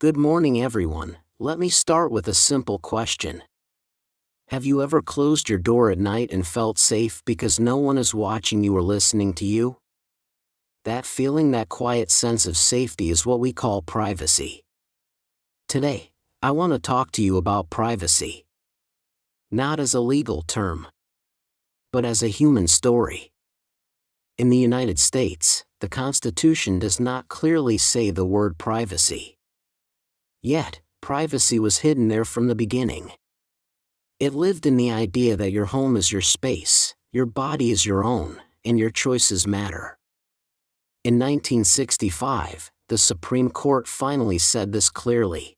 Good morning, everyone. Let me start with a simple question. Have you ever closed your door at night and felt safe because no one is watching you or listening to you? That feeling, that quiet sense of safety is what we call privacy. Today, I want to talk to you about privacy. Not as a legal term, but as a human story. In the United States, the Constitution does not clearly say the word privacy. Yet, privacy was hidden there from the beginning. It lived in the idea that your home is your space, your body is your own, and your choices matter. In 1965, the Supreme Court finally said this clearly.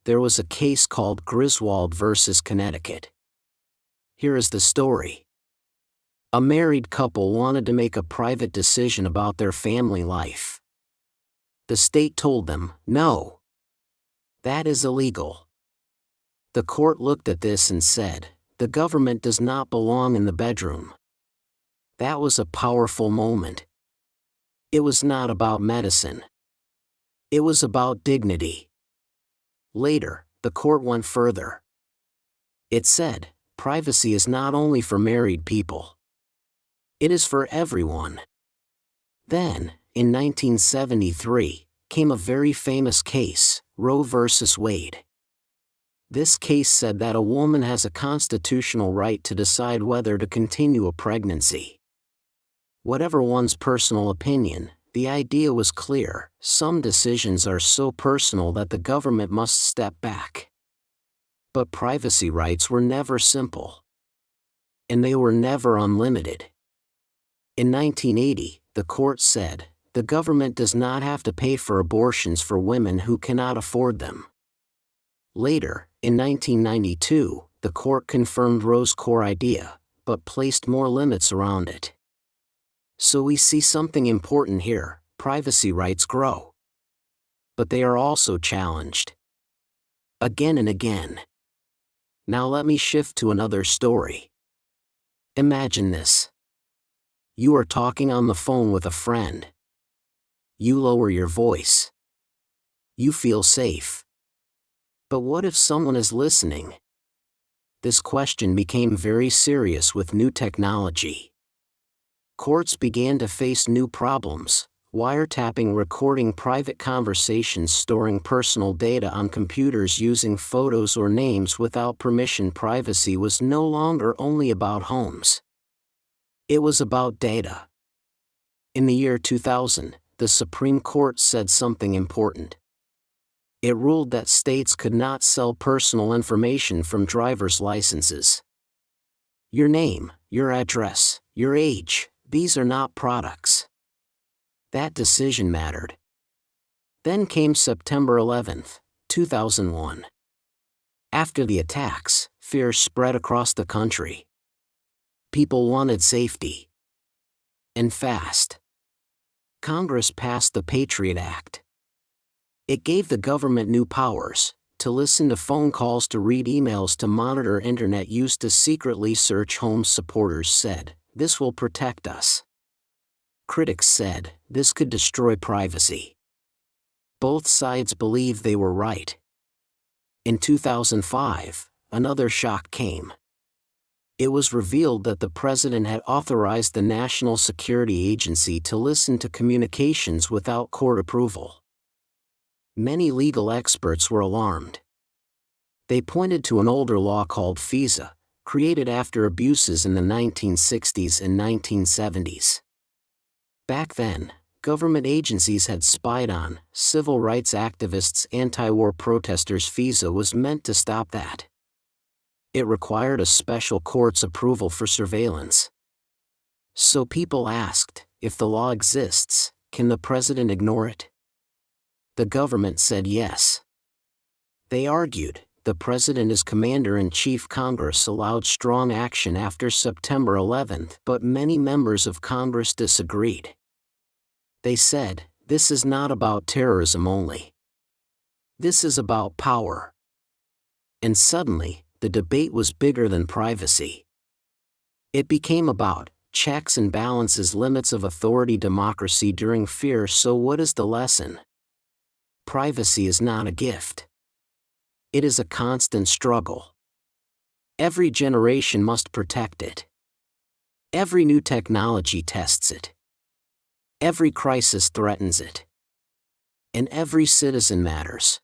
There was a case called Griswold versus Connecticut. Here is the story. A married couple wanted to make a private decision about their family life. The state told them, no. That is illegal. The court looked at this and said, the government does not belong in the bedroom. That was a powerful moment. It was not about medicine. It was about dignity. Later, the court went further. It said, privacy is not only for married people. It is for everyone. Then, in 1973, came a very famous case, Roe versus Wade. This case said that a woman has a constitutional right to decide whether to continue a pregnancy. Whatever one's personal opinion, the idea was clear: some decisions are so personal that the government must step back. But privacy rights were never simple. And they were never unlimited. In 1980, the court said, the government does not have to pay for abortions for women who cannot afford them. Later, in 1992, the court confirmed Roe's core idea, but placed more limits around it. So we see something important here: privacy rights grow. But they are also challenged. Again and again. Now let me shift to another story. Imagine this. You are talking on the phone with a friend. You lower your voice. You feel safe. But what if someone is listening? This question became very serious with new technology. Courts began to face new problems: wiretapping, recording private conversations, storing personal data on computers, using photos or names without permission. Privacy was no longer only about homes. It was about data. In the year 2000, the Supreme Court said something important. It ruled that states could not sell personal information from driver's licenses. Your name, your address, your age, these are not products. That decision mattered. Then came September 11, 2001. After the attacks, fear spread across the country. People wanted safety. And fast. Congress passed the Patriot Act. It gave the government new powers: to listen to phone calls, to read emails, to monitor internet use, to secretly search homes. Supporters said, this will protect us. Critics said, this could destroy privacy. Both sides believed they were right. In 2005, another shock came. It was revealed that the president had authorized the National Security Agency to listen to communications without court approval. Many legal experts were alarmed. They pointed to an older law called FISA, created after abuses in the 1960s and 1970s. Back then, government agencies had spied on civil rights activists, anti-war protesters. FISA was meant to stop that. It required a special court's approval for surveillance. So people asked, if the law exists, can the president ignore it? The government said yes. They argued, the president is commander-in-chief. Congress allowed strong action after September 11, but many members of Congress disagreed. They said, this is not about terrorism only. This is about power. And suddenly, the debate was bigger than privacy. It became about checks and balances, limits of authority, democracy during fear. So what is the lesson? privacy is not a gift. It is a constant struggle. Every generation must protect it. Every new technology tests it. Every crisis threatens it. And every citizen matters.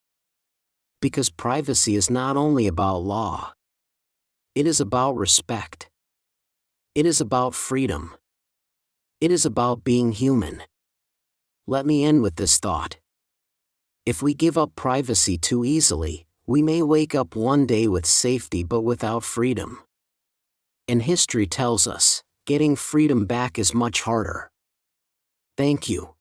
Because privacy is not only about law. It is about respect. It is about freedom. It is about being human. Let me end with this thought. If we give up privacy too easily, we may wake up one day with safety but without freedom. And history tells us, getting freedom back is much harder. Thank you.